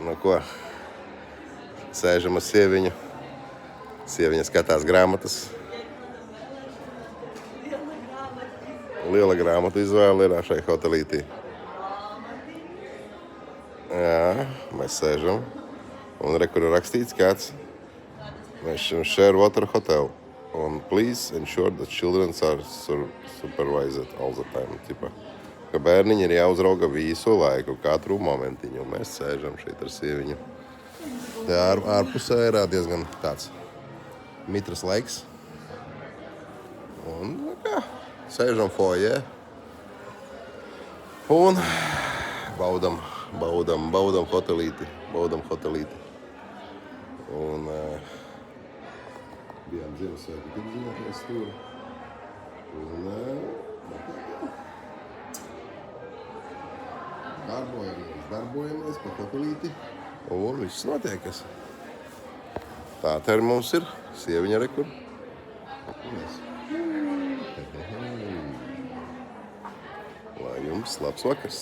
Nu ko, sēžam ar sieviņu. Sieviņa skatās grāmatas. Liela grāmatu izvēle ir šai hotelītī. Jā, mēs sēžam. Un kur ir rakstīts kāds. Share water hotel. Un please ensure that children are supervised all the time. Tipa, ka bērniņi ir jāuzrauga visu laiku, katru momentiņu. Un mēs sēžam šeit ar sieviņu. Tā ārpusē ir diezgan tāds mitras laiks. Un kā, sēžam foijē. Un baudam hotelīti. Un bijām Ziemassvētku tik zinātnēs stūri. Un darbojamies pa hotelīti. Un viss notiekas. Tā te arī mums ir. Sieviņa rekur. Lai jums labs vakars.